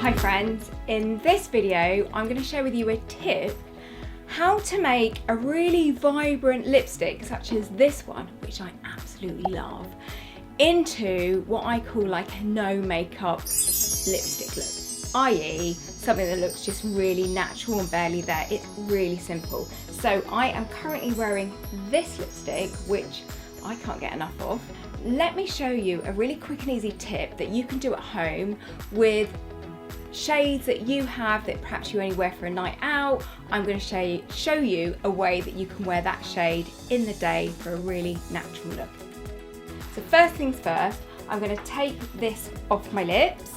Hi friends, in this video I'm going to share with you a tip how to make a really vibrant lipstick such as this one, which I absolutely love, into what I call like a no makeup lipstick look, i.e. something that looks just really natural and barely there. It's really simple. So I am currently wearing this lipstick, which I can't get enough of. Let me show you a really quick and easy tip that you can do at home with shades that you have that perhaps you only wear for a night out. I'm going to show you a way that you can wear that shade in the day for a really natural look. So first things first, I'm going to take this off my lips.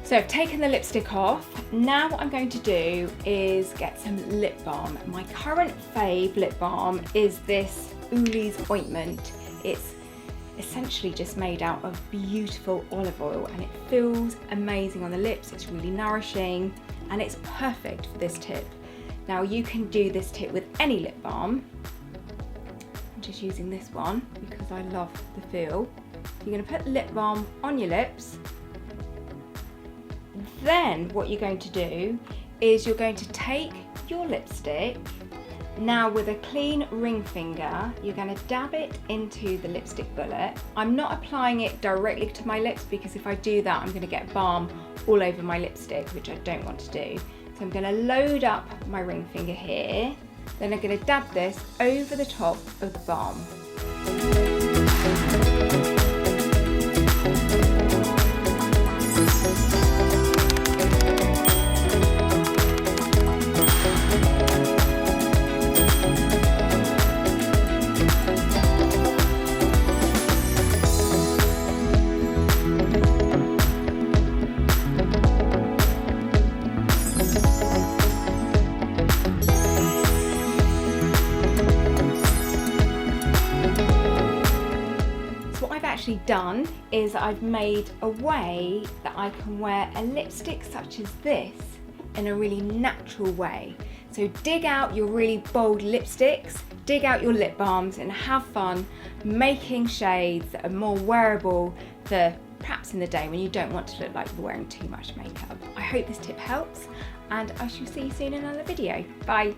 So I've taken the lipstick off. Now what I'm going to do is get some lip balm. My current fave lip balm is this Uli's ointment. It's essentially just made out of beautiful olive oil and it feels amazing on the lips. It's really nourishing and it's perfect for this tip. Now you can do this tip with any lip balm. I'm just using this one because I love the feel. You're going to put lip balm on your lips. Then what you're going to do is you're going to take your lipstick. Now with a clean ring finger, you're going to dab it into the lipstick bullet. I'm not applying it directly to my lips because if I do that, I'm going to get balm all over my lipstick, which I don't want to do. So I'm going to load up my ring finger here. Then I'm going to dab this over the top of the balm. Done is I've made a way that I can wear a lipstick such as this in a really natural way. So dig out your really bold lipsticks, dig out your lip balms and have fun making shades that are more wearable for perhaps in the day when you don't want to look like you're wearing too much makeup. I hope this tip helps and I shall see you soon in another video. Bye.